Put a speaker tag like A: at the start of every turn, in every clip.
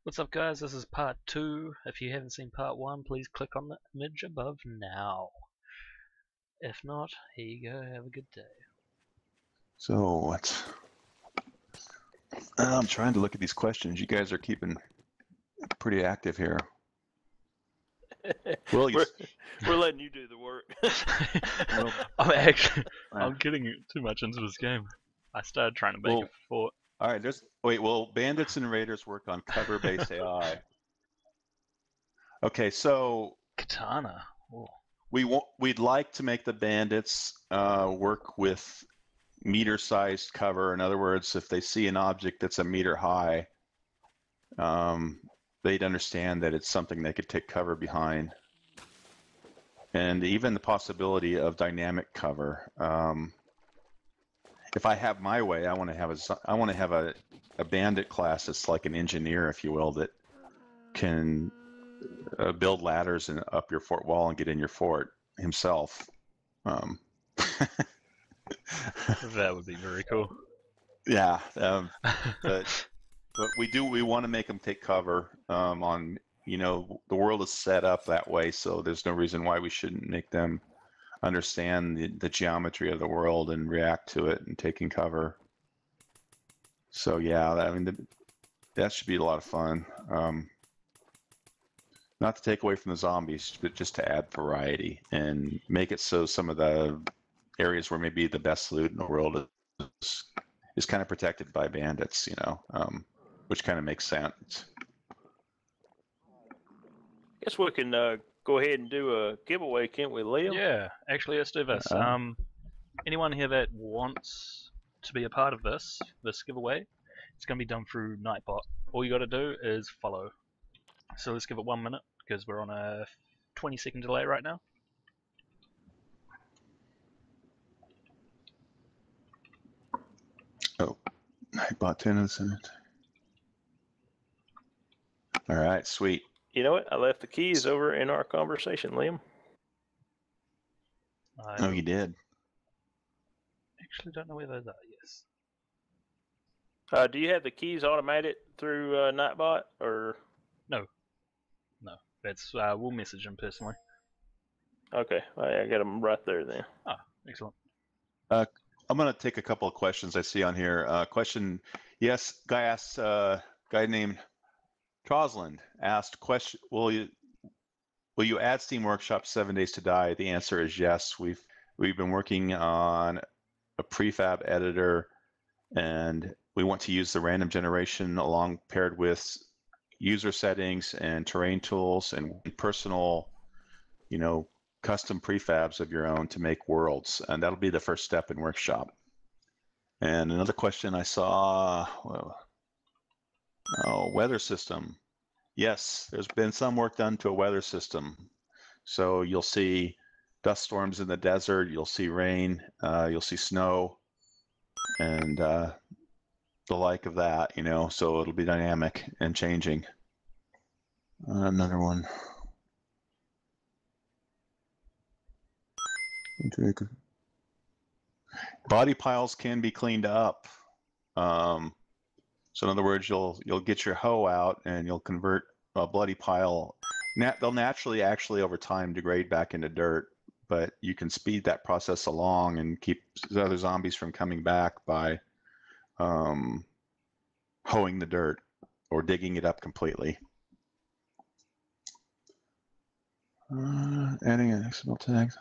A: What's up, guys? This is part 2. If you haven't seen part 1, please click on the image above now. If not, here you go. Have a good day.
B: So what's... I'm trying to look at these questions. You guys are keeping pretty active here. Well,
C: we're letting you do the work.
A: I'm getting too much into this game. I started trying to make a fort.
B: All right, bandits and raiders work on cover-based AI. Okay, so
A: Katana. Ooh.
B: We'd like to make the bandits work with meter-sized cover. In other words, if they see an object that's a meter high, they'd understand that it's something they could take cover behind. And even the possibility of dynamic cover. If I have my way, I want to have a bandit class that's like an engineer, if you will, that can build ladders and up your fort wall and get in your fort himself.
A: That would be very cool.
B: Yeah, but we want to make them take cover. The world is set up that way, so there's no reason why we shouldn't make them understand the geometry of the world and react to it and taking cover. So yeah, that should be a lot of fun. Not to take away from the zombies, but just to add variety and make it so some of the areas where maybe the best loot in the world is kind of protected by bandits, which kind of makes sense.
C: Guess we can go ahead and do a giveaway, can't we, Liam?
A: Yeah, actually, let's do this. Anyone here that wants to be a part of this giveaway, it's going to be done through Nightbot. All you got to do is follow. So let's give it 1 minute because we're on a 20-second delay right now.
B: Oh, Nightbot 10 in a minute. All right, sweet.
C: You know what? I left the keys over in our conversation, Liam.
B: Oh, you did?
A: Actually, don't know where those are. Yes.
C: Do you have the keys automated through Nightbot, or
A: no? No, that's we'll message him personally.
C: Okay, I got them right there then.
A: Oh, excellent.
B: I'm going to take a couple of questions I see on here. Question, yes, guy named Trosland asked, question, will you add Steam Workshop 7 Days to Die? The answer is yes. We've been working on a prefab editor, and we want to use the random generation along paired with user settings and terrain tools and personal, custom prefabs of your own to make worlds, and that'll be the first step in Workshop. And another question I saw, weather system. Yes, there's been some work done to a weather system. So you'll see dust storms in the desert, you'll see rain, you'll see snow, and the like of that, so it'll be dynamic and changing. Another one. Body piles can be cleaned up. So in other words, you'll get your hoe out and you'll convert a bloody pile. They'll naturally, actually, over time, degrade back into dirt, but you can speed that process along and keep the other zombies from coming back by hoeing the dirt or digging it up completely. Adding an XML tag.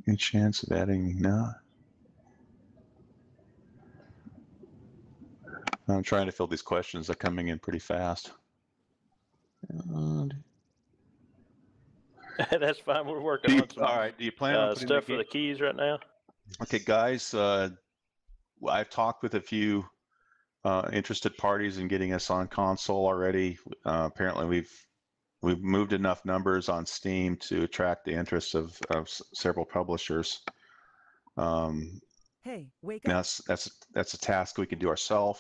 B: Any chance of adding? No. I'm trying to fill these questions. They're coming in pretty fast.
C: That's fine. We're working on some.
B: All right. Do you plan on
C: stuff for the keys right now?
B: Okay, guys. I've talked with a few interested parties in getting us on console already. Apparently, we've moved enough numbers on Steam to attract the interest of several publishers.
D: Hey, wake up.
B: That's a task we can do ourselves.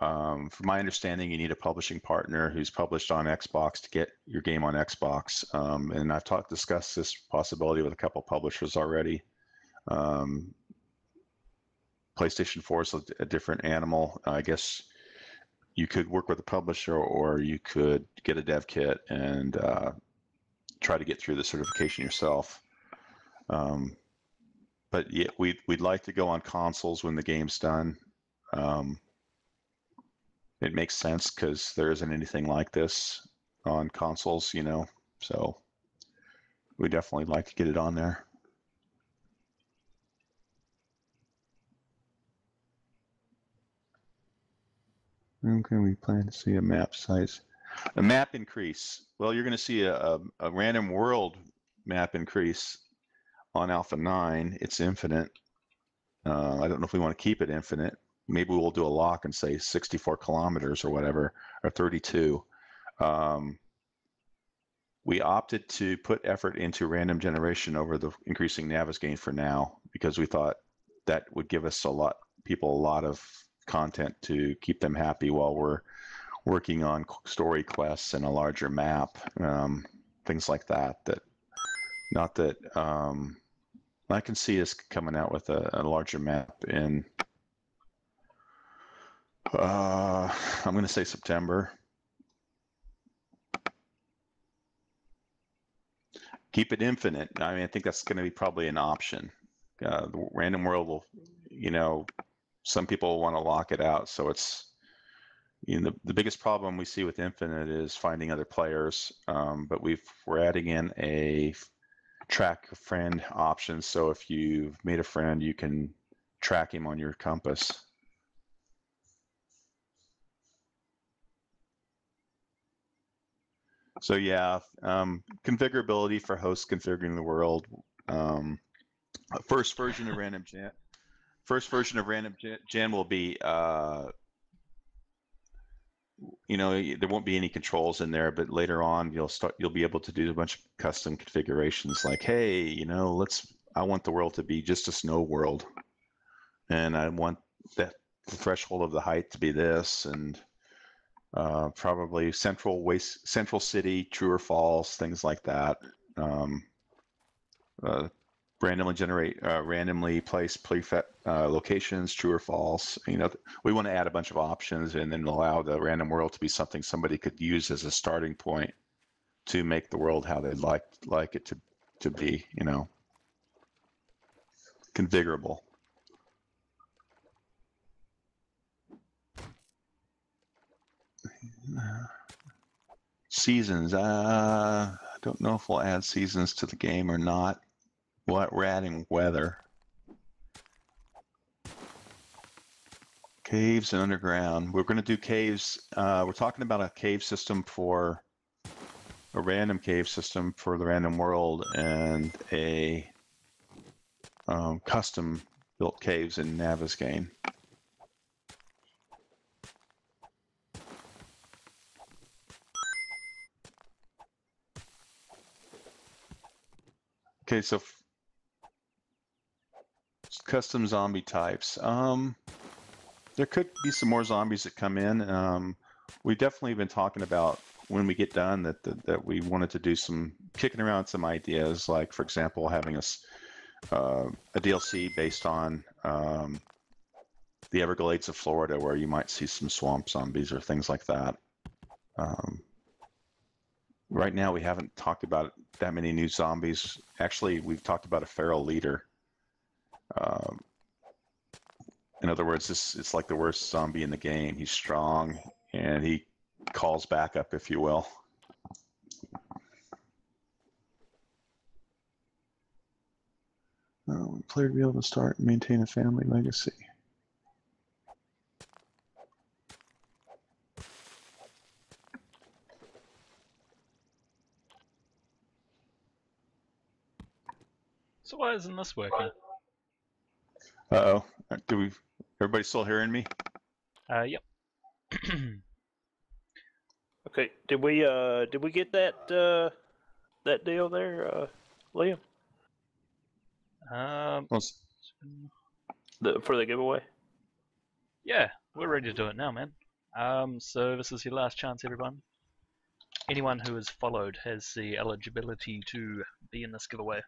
B: From my understanding, you need a publishing partner who's published on Xbox to get your game on Xbox. And I've discussed this possibility with a couple publishers already. PlayStation 4 is a different animal. I guess you could work with a publisher, or you could get a dev kit and try to get through the certification yourself. But yeah, we'd like to go on consoles when the game's done. It makes sense because there isn't anything like this on consoles, you know. So we definitely like to get it on there. Okay, we plan to see a map size. A map increase. Well, you're going to see a random world map increase on Alpha 9. It's infinite. I don't know if we want to keep it infinite. Maybe we'll do a lock and say 64 kilometers or whatever, or 32. We opted to put effort into random generation over the increasing Navis gain for now, because we thought that would give us a lot of content to keep them happy while we're working on story quests and a larger map, things like that. Not that I can see us coming out with a larger map in, I'm going to say September. Keep it infinite. I mean, I think that's going to be probably an option. The random world will, you know, some people want to lock it out. So it's, you know, the biggest problem we see with infinite is finding other players. But we're adding in a track a friend option. So if you've made a friend, you can track him on your compass. So yeah, configurability for hosts configuring the world. First version of random gen will be, you know, there won't be any controls in there, but later on you'll be able to do a bunch of custom configurations, like, hey, you know, I want the world to be just a snow world, and I want the threshold of the height to be this, and probably central city, true or false, things like that. Randomly place prefet locations, true or false. You know, we want to add a bunch of options and then allow the random world to be something somebody could use as a starting point to make the world how they'd like it to be. You know, configurable. Seasons. I don't know if we'll add seasons to the game or not. We're adding weather. Caves and underground. We're going to do caves. We're talking about a cave system for a random cave system for the random world, and a custom built caves in Navis game. Okay, so custom zombie types. There could be some more zombies that come in. We definitely been talking about, when we get done, that we wanted to do some kicking around some ideas, like, for example, having a DLC based on the Everglades of Florida, where you might see some swamp zombies or things like that. Right now, we haven't talked about that many new zombies. Actually, we've talked about a feral leader. In other words, it's like the worst zombie in the game. He's strong, and he calls back up, if you will. Player to be able to start and maintain a family legacy.
A: So why isn't this working?
B: Uh-oh. Everybody still hearing me?
A: Yep.
C: Okay, did we get that deal there, Liam?
A: For
C: the giveaway?
A: Yeah, we're ready to do it now, man. So this is your last chance, everyone. Anyone who is followed has the eligibility to be in this giveaway.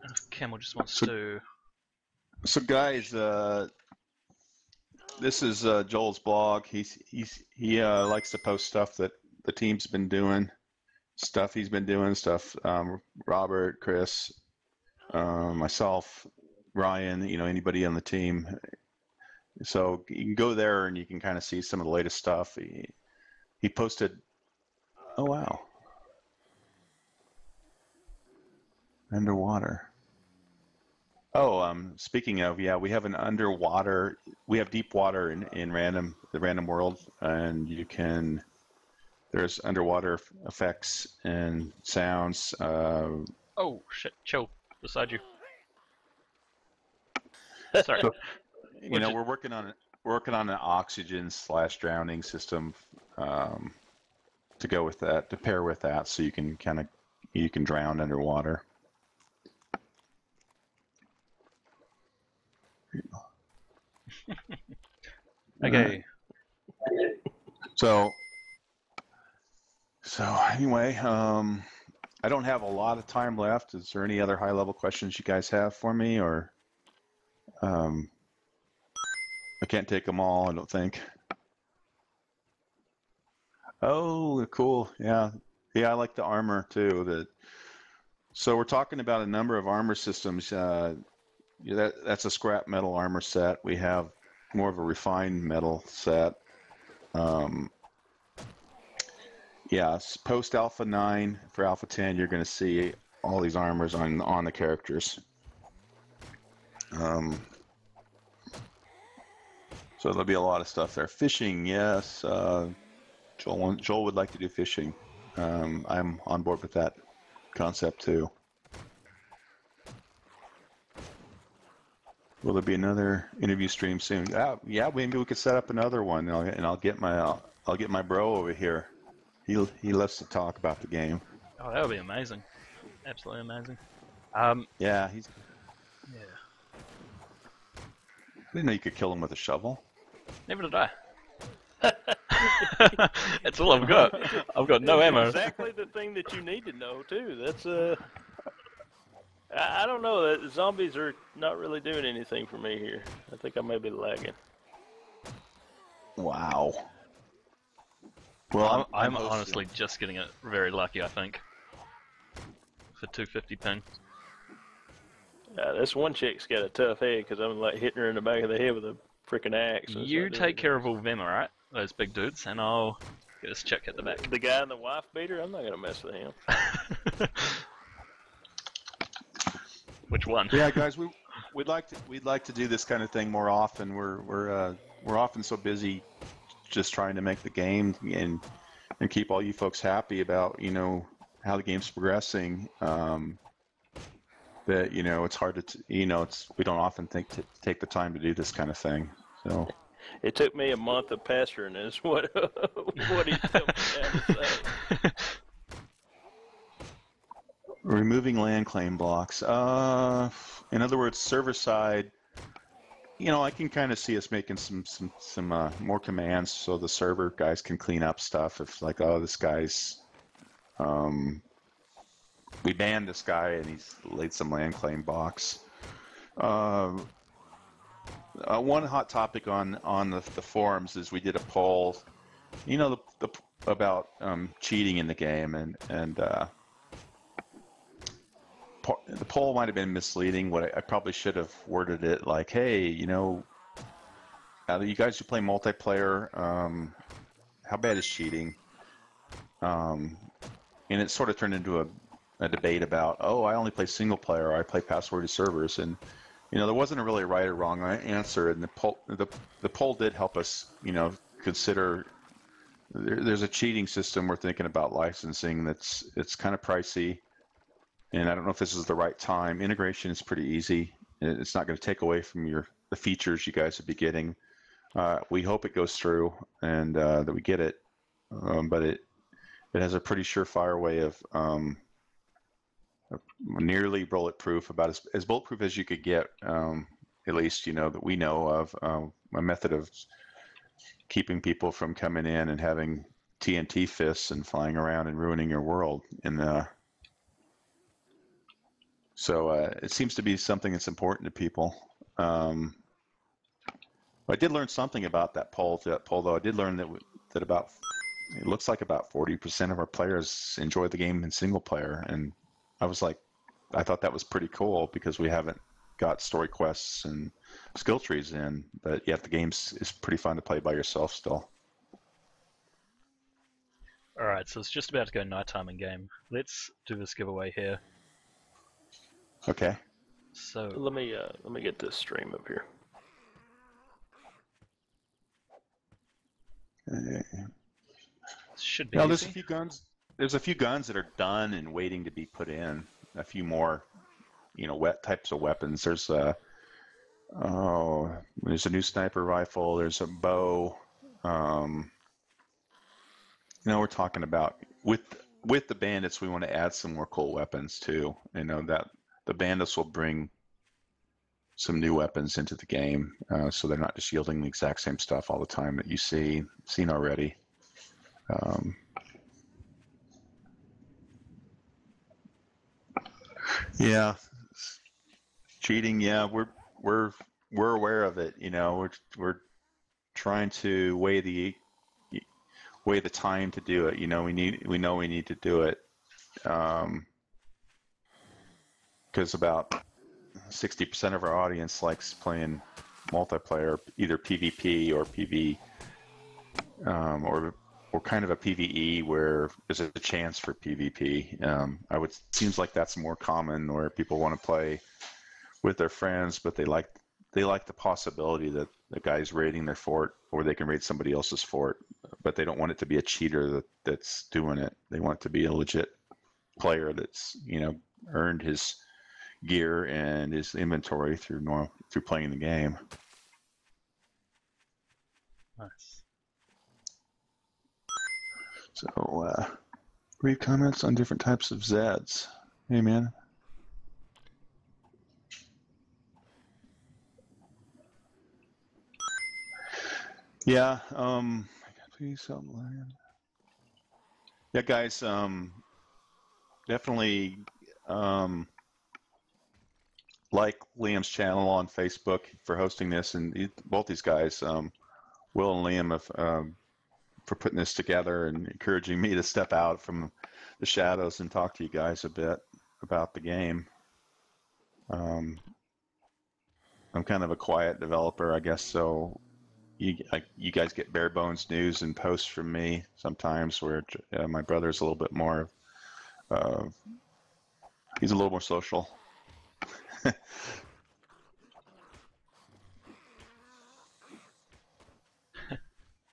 A: If Camel just wants to.
B: So guys, this is Joel's blog. He likes to post stuff that the team's been doing, stuff he's been doing, stuff Robert, Chris, myself, Ryan, anybody on the team. So you can go there and you can kind of see some of the latest stuff. He posted, oh wow, underwater. Oh, speaking of, yeah, we have an underwater, we have deep water in the random world, and there's underwater effects and sounds.
A: Oh shit! Chill beside you. Sorry.
B: So, we're working on an oxygen/drowning system to go with that, to pair with that, so you can drown underwater.
A: Okay.
B: So anyway, I don't have a lot of time left. Is there any other high-level questions you guys have for me, or I can't take them all, I don't think. Oh, cool. Yeah, I like the armor too. So we're talking about a number of armor systems. That's a scrap metal armor set. We have more of a refined metal set. Yeah, post Alpha 9 for Alpha 10, you're going to see all these armors on the characters. So there'll be a lot of stuff there. Fishing, yes. Joel would like to do fishing. I'm on board with that concept too. Will there be another interview stream soon? Yeah, maybe we could set up another one, and I'll get my bro over here. He loves to talk about the game.
A: Oh, that would be amazing. Absolutely amazing.
B: Yeah,
A: Yeah.
B: I didn't know you could kill him with a shovel.
A: Never did I. That's all I've got. I've got no ammo.
C: Exactly the thing that you need to know too. That's I don't know. The zombies are not really doing anything for me here. I think I may be lagging.
B: Wow. Well,
A: I'm honestly just getting it very lucky, I think. For 250 ping.
C: This one chick's got a tough head because I'm like hitting her in the back of the head with a freaking axe.
A: You take care of all of them, alright? Those big dudes, and I'll get this chick at the back.
C: The guy in the wife beater, I'm not gonna mess with him.
A: Which one?
B: Yeah, guys, we'd like to do this kind of thing more often. We're often so busy just trying to make the game and keep all you folks happy about how the game's progressing. That it's hard to we don't often take the time to do this kind of thing. So
C: it took me a month of pastoring this. What do you tell me to say?
B: Removing land claim blocks. In other words, server side. I can kind of see us making some more commands so the server guys can clean up stuff. If like, oh, this guy's, we banned this guy and he's laid some land claim blocks. One hot topic on the forums is we did a poll, about cheating in the game, and the poll might have been misleading. I probably should have worded it like, hey, you guys who play multiplayer, how bad is cheating? And it sort of turned into a debate about, oh, I only play single player, or I play passworded servers, and there wasn't a really right or wrong answer. And the poll did help us, consider there's a cheating system we're thinking about licensing it's kind of pricey. And I don't know if this is the right time. Integration is pretty easy. It's not going to take away from the features you guys would be getting. We hope it goes through and that we get it. But it has a pretty surefire way of nearly bulletproof, about as bulletproof as you could get, at least, you know, that we know of, a method of keeping people from coming in and having TNT fists and flying around and ruining your world. And so it seems to be something that's important to people. I did learn something about that poll, though. I did learn that about, it looks like about 40% of our players enjoy the game in single player. And I was like, I thought that was pretty cool because we haven't got story quests and skill trees in, but yet the game is pretty fun to play by yourself still.
A: Alright, so it's just about to go nighttime in game. Let's do this giveaway here.
B: Okay.
A: So
C: Let me get this stream up here.
A: should be
B: Now,
A: easy.
B: there's a few guns. There's a few guns that are done and waiting to be put in. A few more, you know, types of weapons. There's a new sniper rifle. There's a bow. You know, we're talking about with the bandits. We want to add some more cool weapons too. You know that the bandits will bring some new weapons into the game, so they're not just yielding the exact same stuff all the time that you've seen already. Yeah, cheating. Yeah, we're aware of it. You know, we're trying to weigh the time to do it. You know, we need to do it because about 60% of our audience likes playing multiplayer, either PvP or PV, or kind of a PvE where there's a chance for PvP. Seems like that's more common, where people want to play with their friends, but they like the possibility that the guy's raiding their fort, or they can raid somebody else's fort, but they don't want it to be a cheater that's doing it. They want it to be a legit player that's, you know, earned his gear and his inventory through playing the game.
A: Nice.
B: So, read comments on different types of Zeds. Hey, man. Yeah. Please help land. Yeah, guys. Definitely. Like Liam's channel on Facebook for hosting this, and both these guys, Will and Liam, have for putting this together and encouraging me to step out from the shadows and talk to you guys a bit about the game. I'm kind of a quiet developer, I guess, so you guys get bare bones news and posts from me sometimes, where my brother's a little bit more, he's a little more social.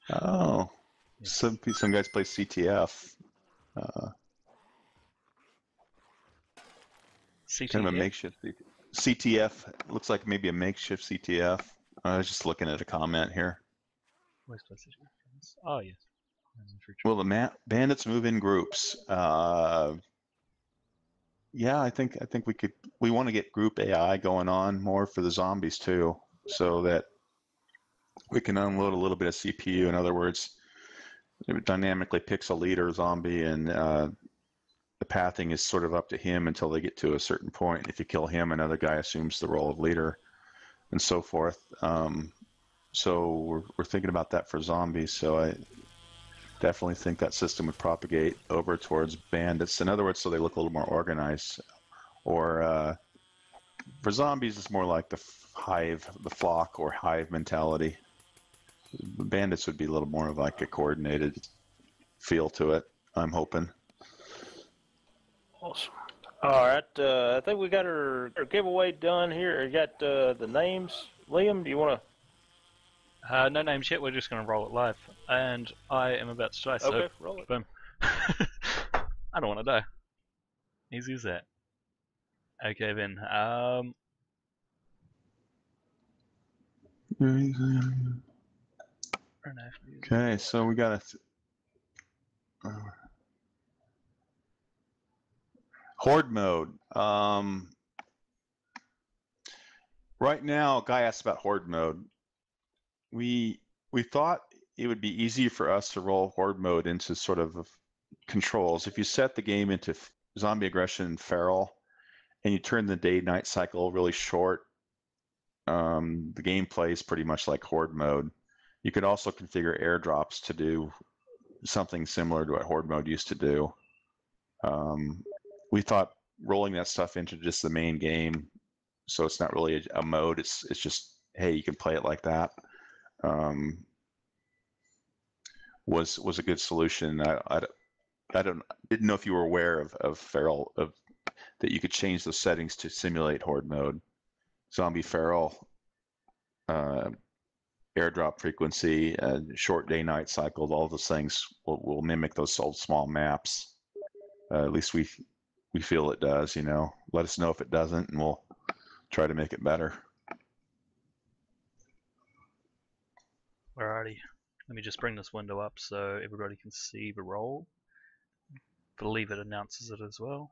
B: Oh, some guys play CTF.
A: CTF?
B: Kind of a makeshift CTF. Looks like maybe a makeshift CTF. I was just looking at a comment here.
A: Where's PlayStation? Oh yes.
B: Well, the bandits move in groups. Yeah, I think we want to get group AI going on more for the zombies too, so that we can unload a little bit of CPU. In other words, it dynamically picks a leader zombie, and the pathing is sort of up to him until they get to a certain point. If you kill him, another guy assumes the role of leader, and so forth. So we're thinking about that for zombies. So I definitely think that system would propagate over towards bandits. In other words, so they look a little more organized. Or for zombies, it's more like the flock or hive mentality. Bandits would be a little more of like a coordinated feel to it, I'm hoping.
C: Awesome. All right, I think we got our giveaway done here. We got the names. Liam, do you want
A: to? No names yet. We're just going to roll it live, and I am about to die. So
C: okay, roll it.
A: Boom. I don't want to die. Easy as that. Okay then.
B: Okay, so we got Horde mode. Right now, a guy asked about Horde mode. We thought it would be easy for us to roll Horde mode into sort of controls. If you set the game into zombie aggression feral, and you turn the day-night cycle really short, the gameplay is pretty much like Horde mode. You could also configure airdrops to do something similar to what Horde mode used to do. We thought rolling that stuff into just the main game, so it's not really a mode. It's just, hey, you can play it like that. Was a good solution. I didn't know if you were aware of feral, that you could change those settings to simulate Horde mode. Zombie feral, airdrop frequency, short day-night cycle, all those things will mimic those old small maps. At least we feel it does, you know. Let us know if it doesn't, and we'll try to make it better.
A: Alrighty, let me just bring this window up so everybody can see the roll. I believe it announces it as well.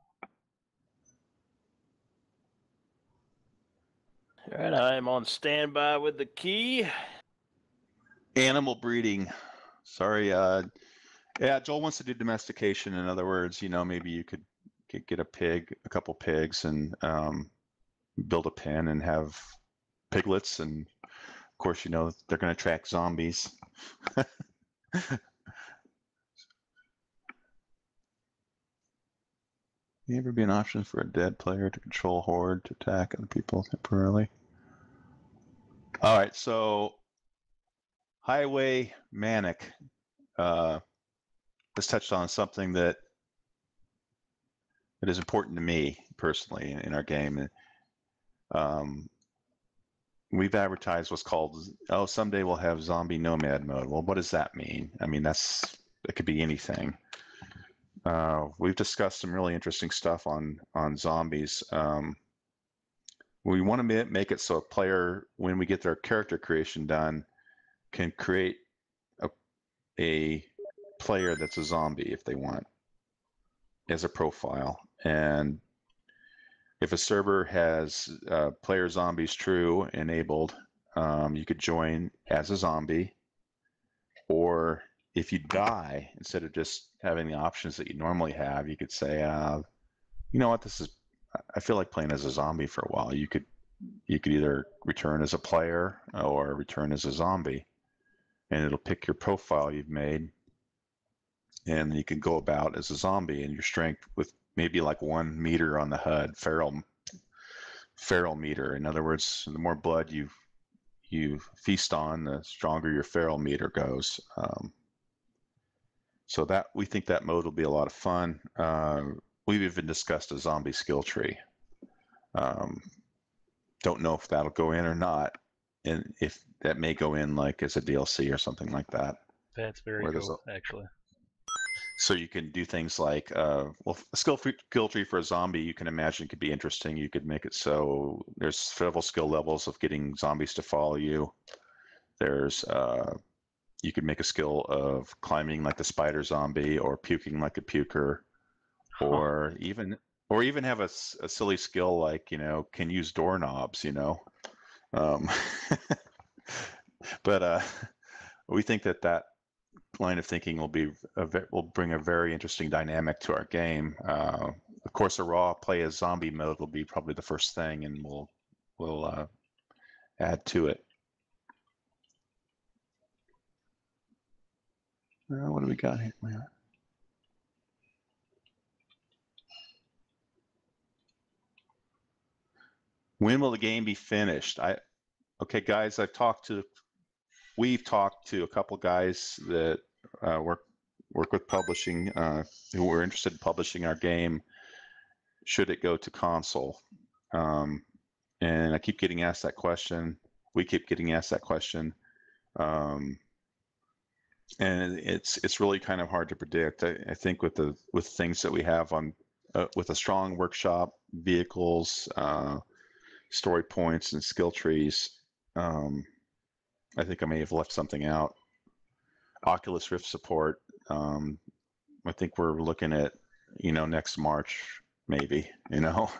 C: All right, I am on standby with the key.
B: Animal breeding. Sorry. Yeah, Joel wants to do domestication. In other words, you know, maybe you could get a pig, a couple pigs, and build a pen and have piglets. And of course, you know, they're going to attract zombies. May ever be an option for a dead player to control Horde to attack other people temporarily? All right, so Highway Manic has touched on something that is important to me personally in our game. We've advertised what's called, oh, someday we'll have zombie nomad mode. Well, what does that mean? I mean, it could be anything. We've discussed some really interesting stuff on zombies. We want to make it so a player, when we get their character creation done, can create a player that's a zombie if they want, as a profile. And if a server has player zombies true enabled, you could join as a zombie. Or if you die, instead of just having the options that you normally have, you could say, you know what, I feel like playing as a zombie for a while. You could either return as a player or return as a zombie, and it'll pick your profile you've made, and you can go about as a zombie, and your strength with maybe like 1 meter on the HUD, feral meter. In other words, the more blood you feast on, the stronger your feral meter goes. So that, we think that mode will be a lot of fun. We've even discussed a zombie skill tree. Don't know if that'll go in or not, and if that may go in like as a DLC or something like that.
A: That's very cool, actually.
B: So you can do things like, well, a skill tree for a zombie, you can imagine could be interesting. You could make it so there's several skill levels of getting zombies to follow you. There's, you could make a skill of climbing like the spider zombie, or puking like a puker, or even have a silly skill like, you know, can use doorknobs, you know. But we think that line of thinking will bring a very interesting dynamic to our game. Of course, a raw play as zombie mode will be probably the first thing, and we'll add to it. What do we got here? When will the game be finished? Okay, guys, we've talked to a couple guys that work with publishing, who were interested in publishing our game should it go to console. And I keep getting asked that question. We keep getting asked that question. And it's really kind of hard to predict. I think with things that we have on with a strong workshop, vehicles, story points, and skill trees, I think I may have left something out. Oculus Rift support. I think we're looking at, you know, next March maybe, you know.